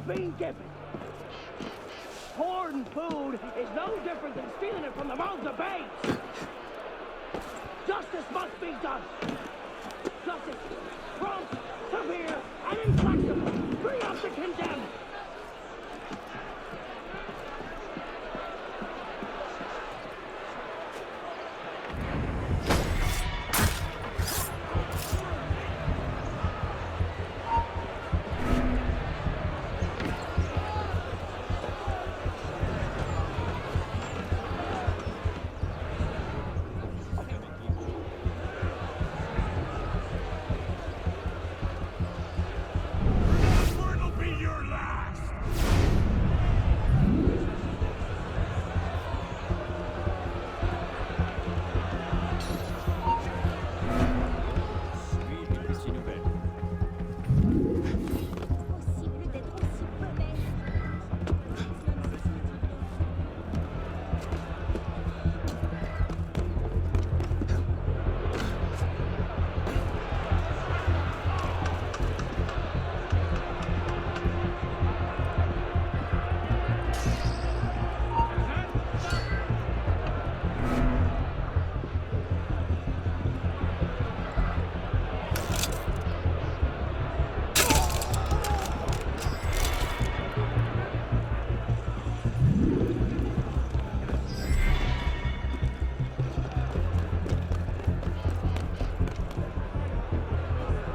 being given. Hoarding food is no different than stealing it from the mouths of babes. Justice must be done. Justice, prompt, severe, and inflexible. Free up the condemned.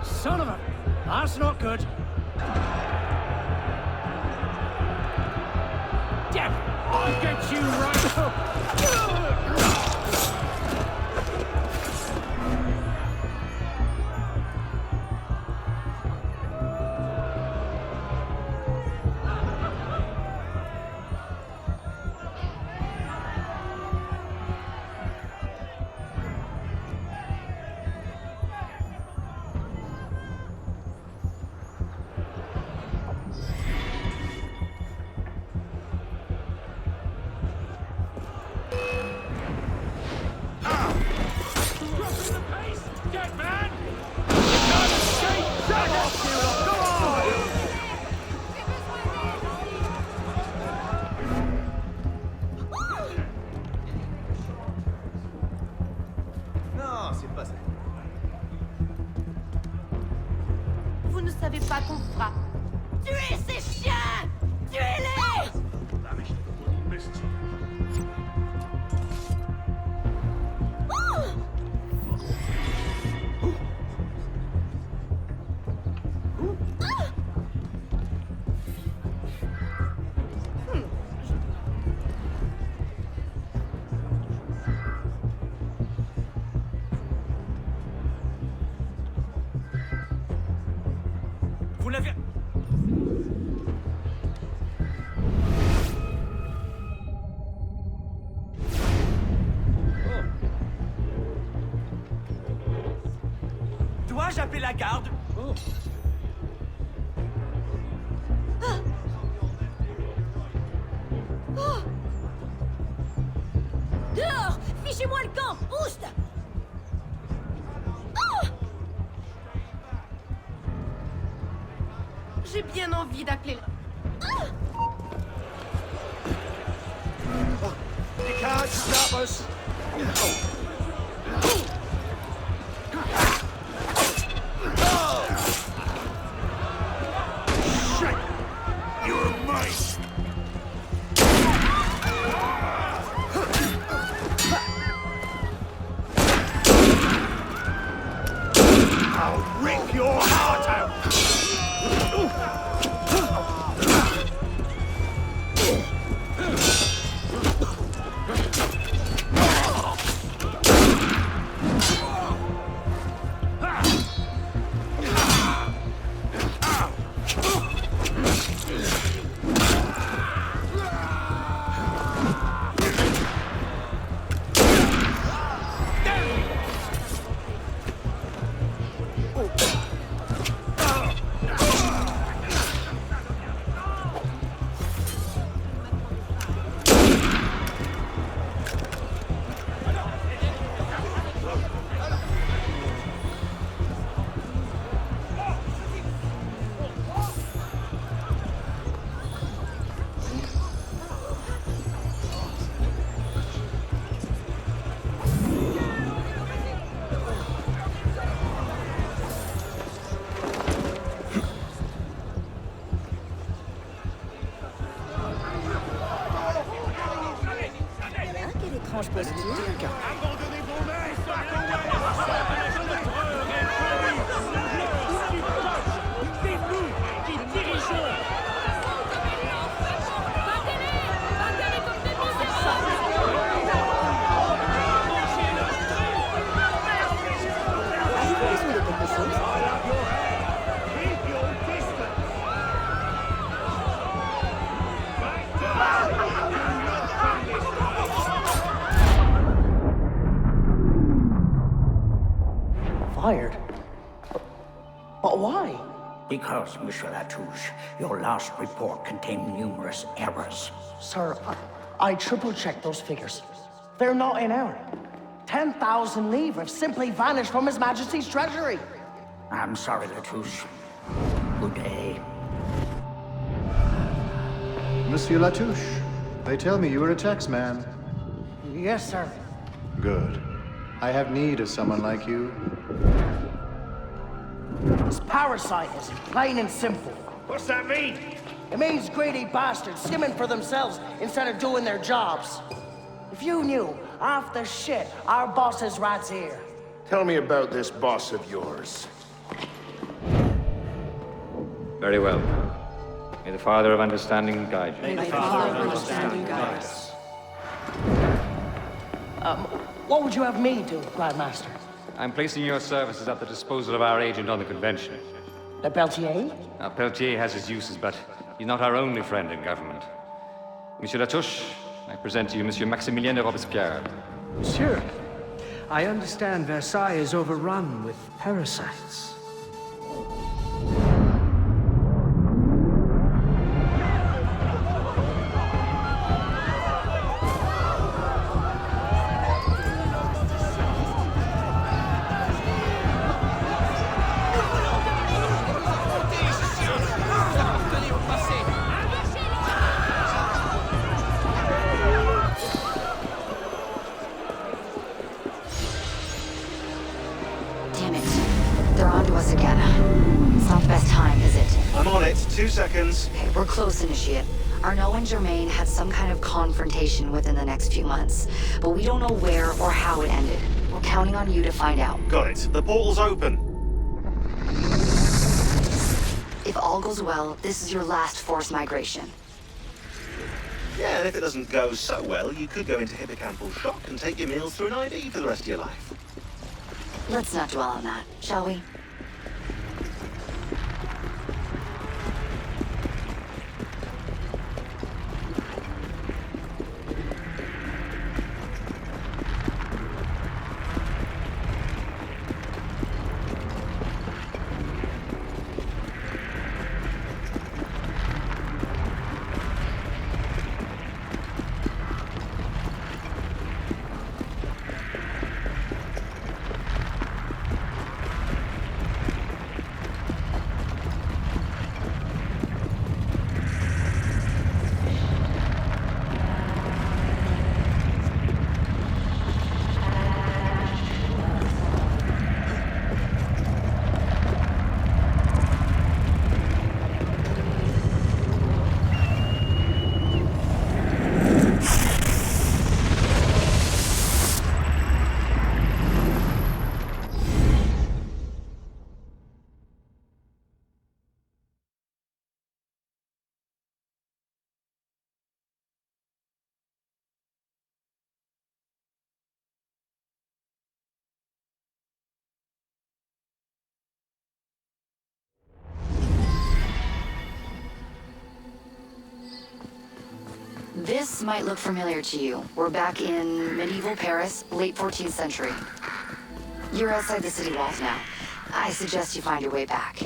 Son of a... That's not good. Damn it! I'll get you right... Vous ne savez pas qu'on fera. Tuez ces chiens! Tuez-les! Vous l'avez... Dois-je appeler la garde? Dehors! Fichez-moi le camp! Oust! J'ai bien envie d'appeler la... You can't stop us! Shit! You're mine! I'll rip your heart out! fired? But why? Because, Monsieur Latouche, your last report contained numerous errors. Sir, I triple-checked those figures. They're not in error. 10,000 livres have simply vanished from His Majesty's treasury. I'm sorry, Latouche. Good day. Monsieur Latouche, they tell me you are a tax man. Yes, sir. Good. I have need of someone like you. It's parasitism, plain and simple. What's that mean? It means greedy bastards skimming for themselves instead of doing their jobs. If you knew half the shit our bosses rats here. Tell me about this boss of yours. Very well. May the Father of Understanding guide you. May the Father of Understanding guide us. What would you have me do, Grand Master? I'm placing your services at the disposal of our agent on the convention. Le Peltier? Now, Peltier has his uses, but he's not our only friend in government. Monsieur Latouche, I present to you Monsieur Maximilien de Robespierre. Monsieur, I understand Versailles is overrun with parasites. Damn it. They're on to us again. It's not the best time, is it? I'm on it. 2 seconds. Okay, we're close, Initiate. Arnaud and Germain had some kind of confrontation within the next few months, but we don't know where or how it ended. We're counting on you to find out. Got it. The portal's open. If all goes well, this is your last forced migration. Yeah, and if it doesn't go so well, you could go into hippocampal shock and take your meals through an IV for the rest of your life. Let's not dwell on that, shall we? This might look familiar to you. We're back in medieval Paris, late 14th century. You're outside the city walls now. I suggest you find your way back.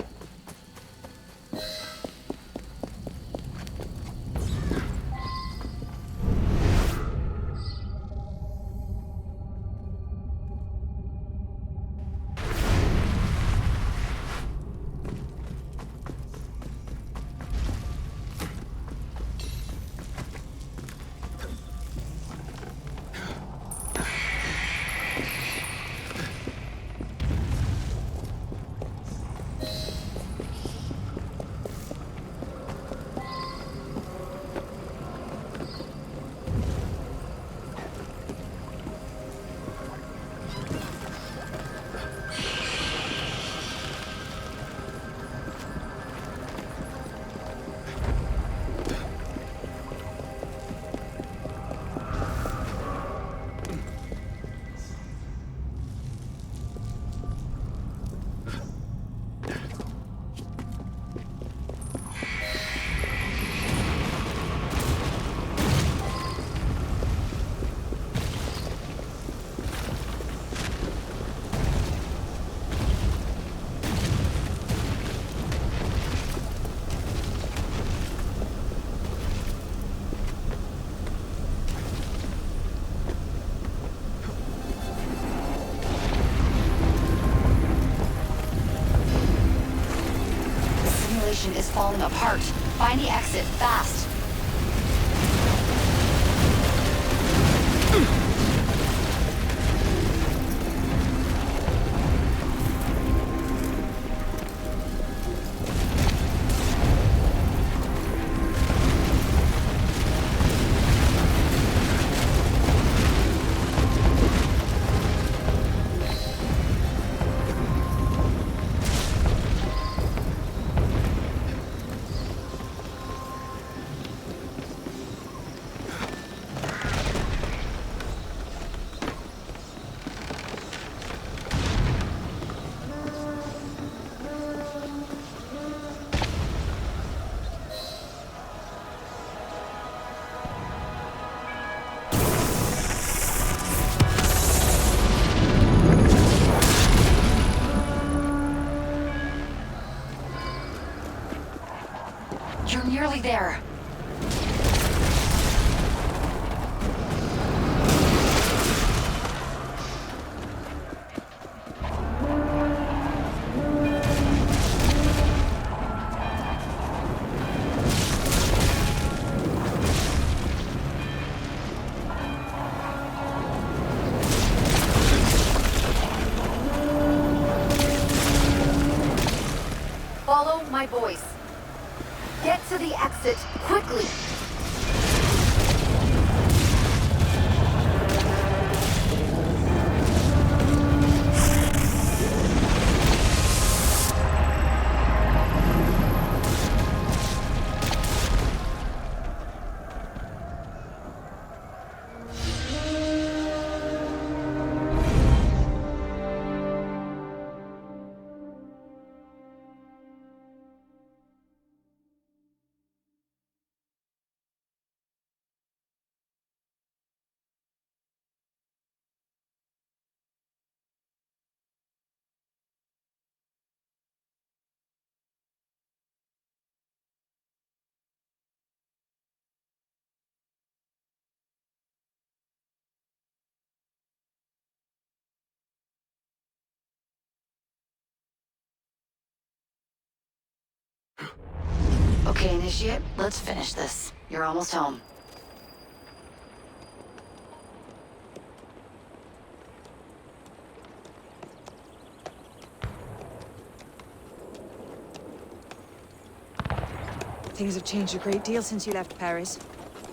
situation is falling apart. Find the exit, fast. You're nearly there. Follow my voice. Get to the exit, quickly! Okay, Initiate, let's finish this. You're almost home. Things have changed a great deal since you left Paris.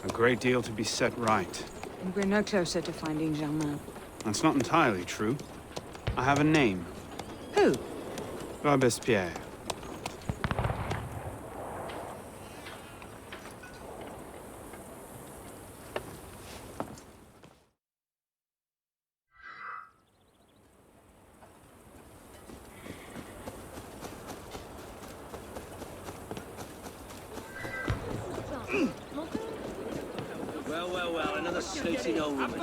A great deal to be set right. And we're no closer to finding Germain. That's not entirely true. I have a name. Who? Robespierre. Well, another snooty old woman.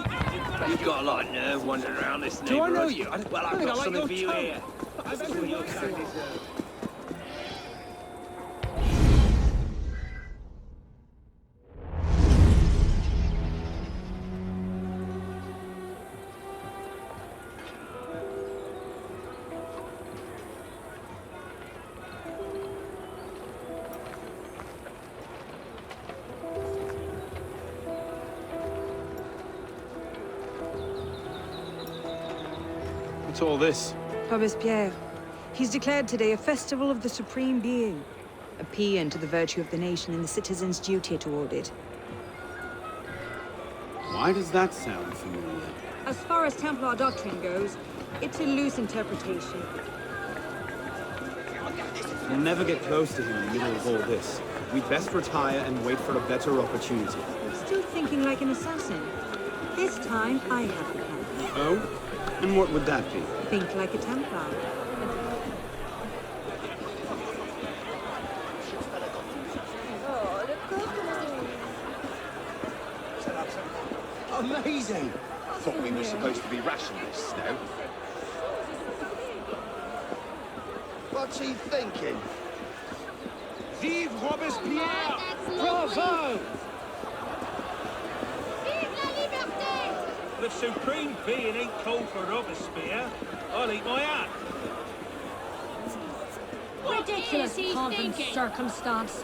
You've got a lot of nerve wandering around this neighborhood. Do I know you? Well, I've got something for you here. This is what your kind deserve. What's all this? Robespierre. He's declared today a festival of the Supreme Being. A paean to the virtue of the nation and the citizens' duty toward it. Why does that sound familiar? As far as Templar doctrine goes, it's a loose interpretation. We'll never get close to him in the middle of all this. We'd best retire and wait for a better opportunity. Still thinking like an assassin. This time, I have the plan. Oh? And what would that be? Think like a Templar. Amazing! Thought we were supposed to be rationalists now. What's he thinking? Vive Robespierre! Bravo! The Supreme Being ain't called for Robespierre. I'll eat my hat. We're ridiculous pomp and circumstance.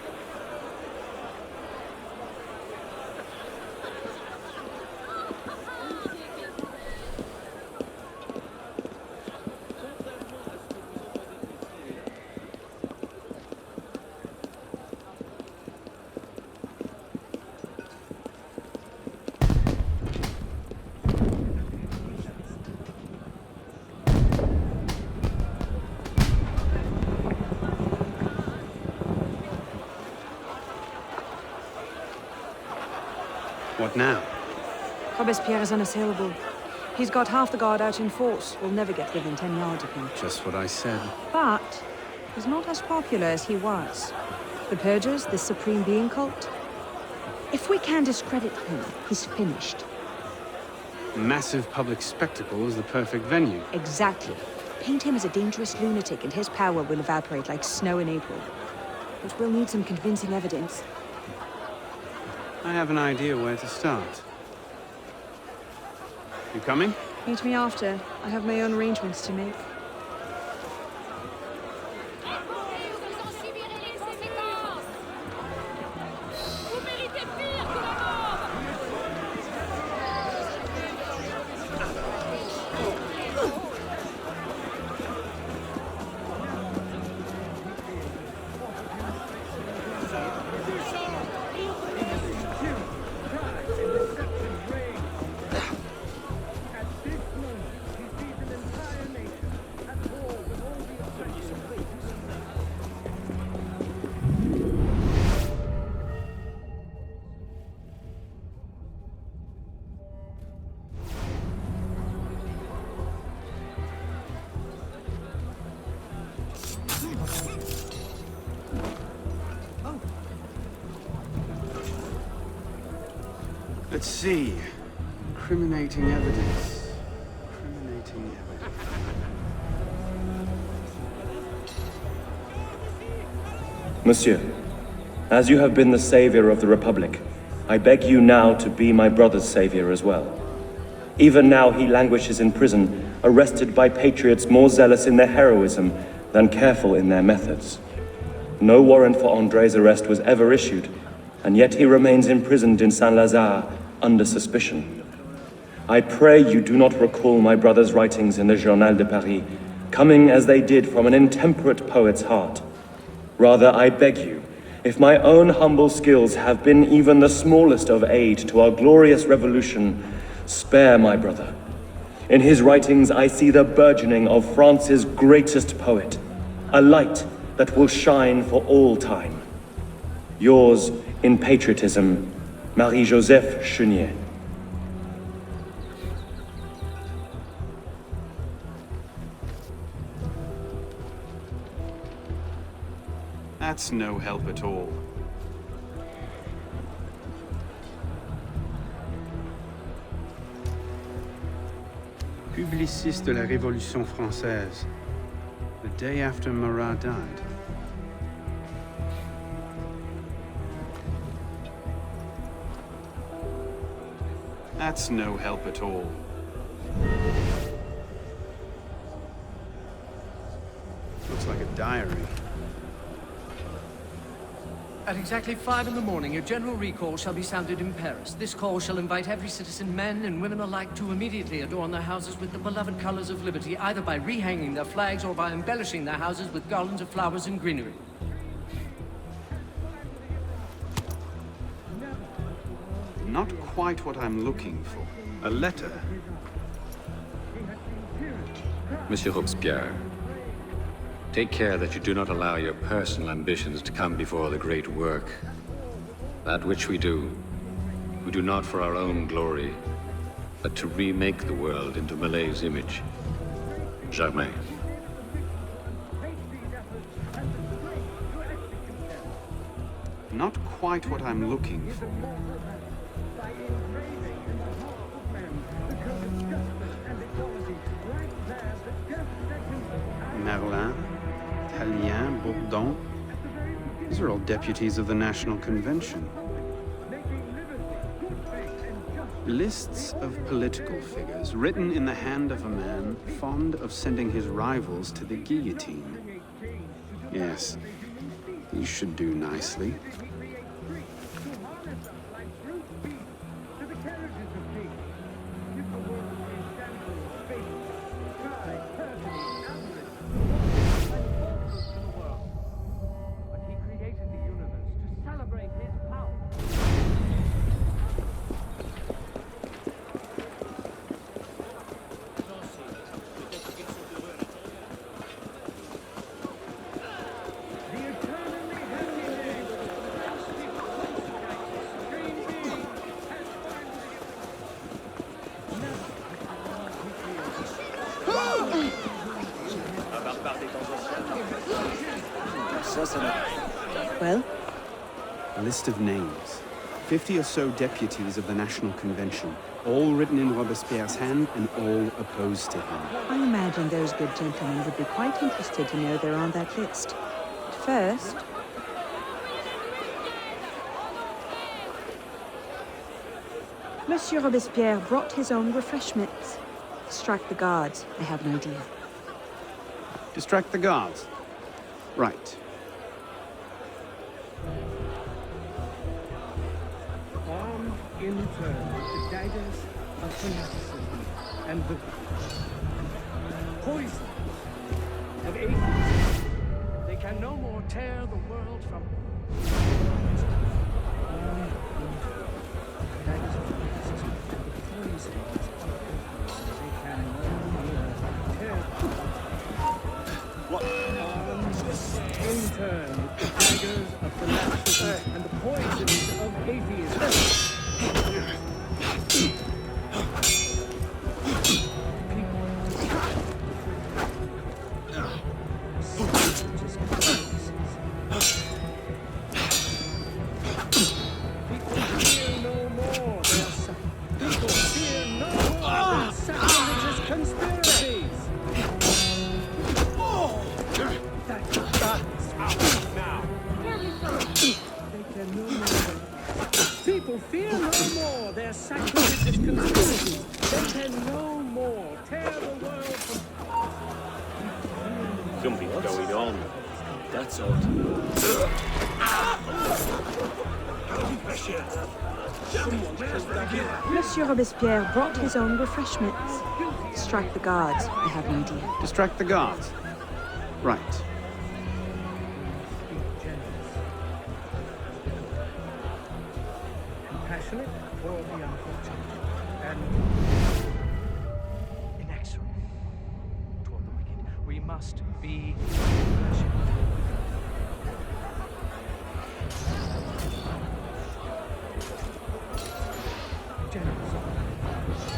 What now? Robespierre is unassailable. He's got half the guard out in force. We'll never get within 10 yards of him. Just what I said. But he's not as popular as he was. The Purgers, this Supreme Being cult. If we can discredit him, he's finished. Massive public spectacle is the perfect venue. Exactly. Paint him as a dangerous lunatic and his power will evaporate like snow in April. But we'll need some convincing evidence. I have an idea where to start. You coming? Meet me after. I have my own arrangements to make. Let's see. Incriminating evidence. Incriminating evidence. Monsieur, as you have been the savior of the Republic, I beg you now to be my brother's savior as well. Even now he languishes in prison, arrested by patriots more zealous in their heroism than careful in their methods. No warrant for André's arrest was ever issued, and yet he remains imprisoned in Saint-Lazare under suspicion. I pray you do not recall my brother's writings in the Journal de Paris, coming as they did from an intemperate poet's heart. Rather, I beg you, if my own humble skills have been even the smallest of aid to our glorious revolution, spare my brother. In his writings, I see the burgeoning of France's greatest poet, a light that will shine for all time. Yours in patriotism, Marie-Joseph Chenier. That's no help at all. Publiciste de la Révolution française, the day after Marat died. That's no help at all. Looks like a diary. At exactly 5 in the morning, a general recall shall be sounded in Paris. This call shall invite every citizen, men and women alike, to immediately adorn their houses with the beloved colors of liberty, either by rehanging their flags or by embellishing their houses with garlands of flowers and greenery. Not quite what I'm looking for. A letter. Monsieur Robespierre, take care that you do not allow your personal ambitions to come before the great work. That which we do not for our own glory, but to remake the world into Malay's image. Germain. Not quite what I'm looking for. Merlin, Tallien, Bourdon. These are all deputies of the National Convention. Lists of political figures written in the hand of a man fond of sending his rivals to the guillotine. Yes. You should do nicely. Well? A list of names. 50 or so deputies of the National Convention, all written in Robespierre's hand and all opposed to him. I imagine those good gentlemen would be quite interested to know they're on that list. But first... Monsieur Robespierre brought his own refreshments. Distract the guards. I have an idea. Distract the guards. Right. Armed in turn with the daggers of fanaticism and the poison of atheism. They can no more tear the world from... Daggers of fanaticism and the poison of atheism. They can no more tear What? in turn with the daggers of fanaticism and the poisons of atheism. People fear no more their sacrilegious conspiracies. They can no more tear the world from... Something's going on. That's odd. Monsieur Robespierre brought his own refreshments. Distract the guards. I have an idea. Distract the guards. Right. Compassionate for the unfortunate, and inexorable toward the wicked. We must be compassionate. generous,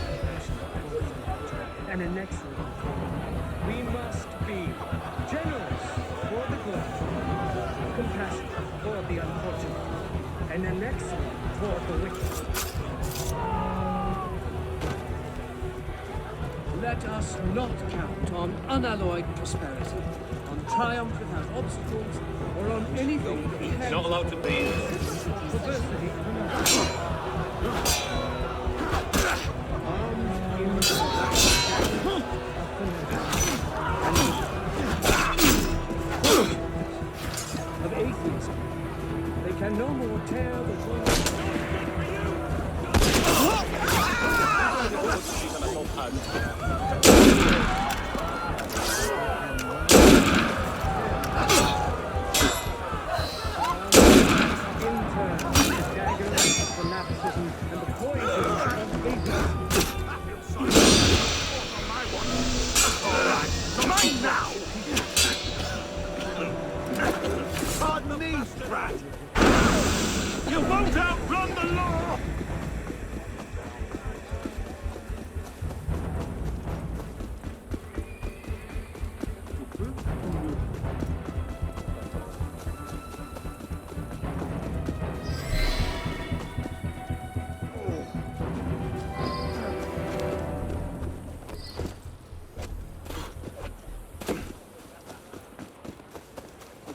compassionate for the unfortunate, and inexorable. We must be generous for the good, compassionate for the unfortunate, and inexorable for the wicked. Let us not count on unalloyed prosperity, on triumph without obstacles, or on anything that can... Not allowed to be. Perversity of atheism. They can no more tear the world. Pardon me, Strat! You won't outrun the law!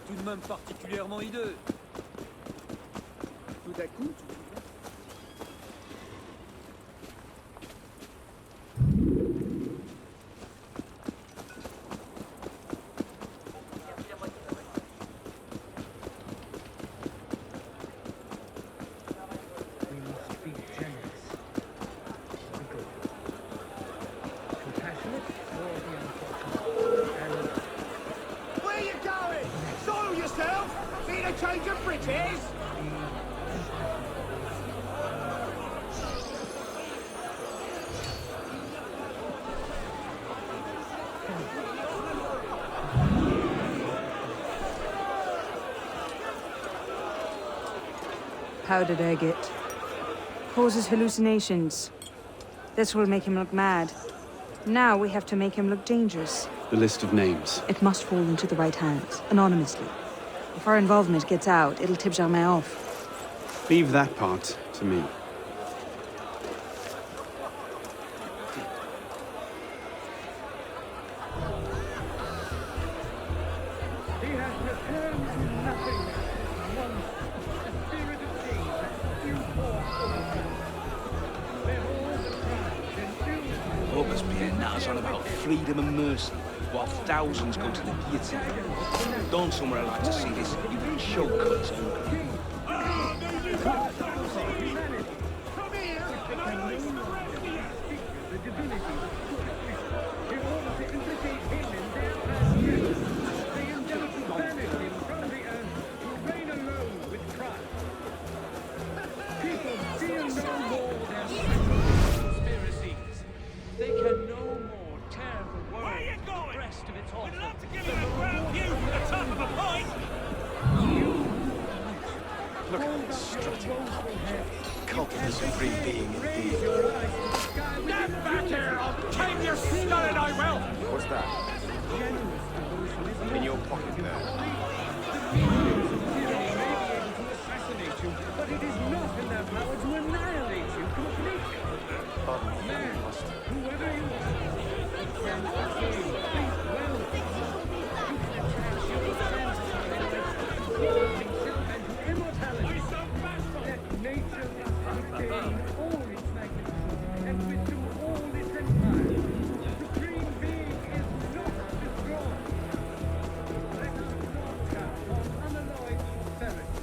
Tout de même particulièrement hideux. Tout à coup, tu... powdered agate. Causes hallucinations. This will make him look mad. Now we have to make him look dangerous. The list of names. It must fall into the right hands, anonymously. If our involvement gets out, it'll tip Germain off. Leave that part to me. He has returned to nothingness. Once the spirit of things that few forth over. Behold the crowds and you. Robespierre natters on about freedom and mercy, while thousands go to the guillotine. Don't somewhere I like to see this. You can choke cuts hungry. They can no more tear the world from the breast of its author. We'd love to give him a grand view from the top of a point. Look at this strutting cult of the supreme being indeed. Get back here! I'll take your skull and I will! What's that? In your pocket there. Assassinate you, but it is not in their power to annihilate you completely. Man, whoever you are, can again think well of you. And to immortality. Let nature retain all its magnificence and wisdom all its empire. The supreme being is not destroyed. Let us not count on unalloyed prosperity.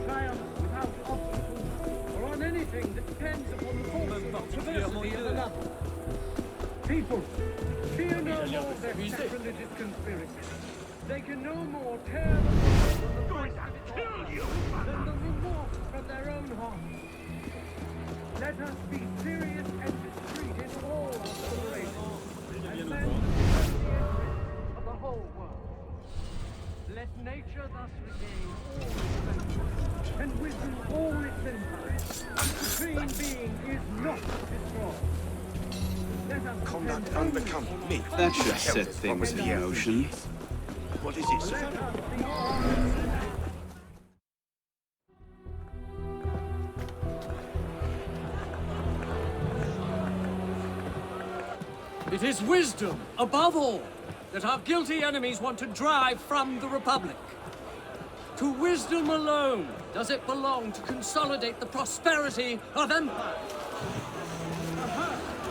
Triumph without obstacles, or on anything that depends upon the forces of perversity of another. People, fear no more their sacrilegious conspiracies. They can no more tear the world from the voice of its author than the remorse from their own hearts. Let us be serious and discreet in all our deliberations, and lend the interest of the whole world. Let nature thus regain all its strength, and wisdom all its empire. The supreme being is not destroyed. Let us Conduct unbecoming me. That should set things in motion. What is it, sir? It is wisdom, above all, that our guilty enemies want to drive from the Republic. To wisdom alone does it belong to consolidate the prosperity of empire.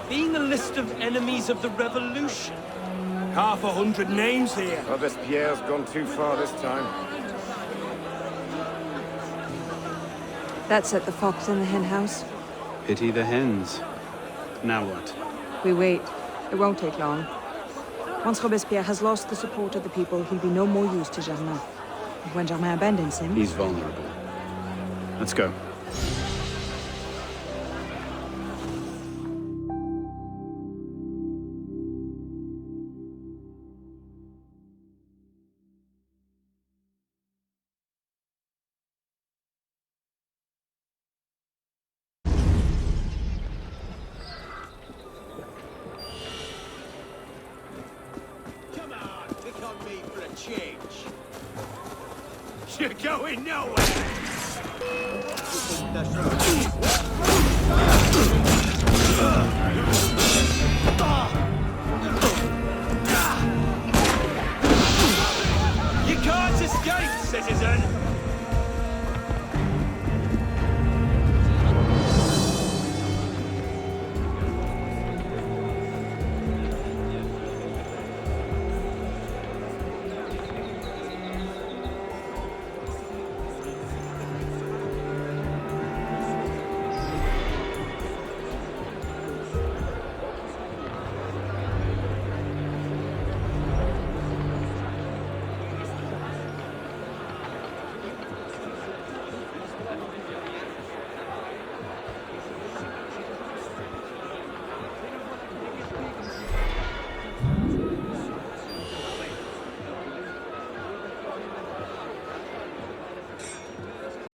Being a list of enemies of the revolution. 500 names here. Robespierre's gone too far this time. That set the fox in the hen house. Pity the hens. Now what? We wait. It won't take long. Once Robespierre has lost the support of the people, he'll be no more use to Germain. And when Germain abandons him... He's vulnerable. Let's go. You're going nowhere! You can't escape, citizen!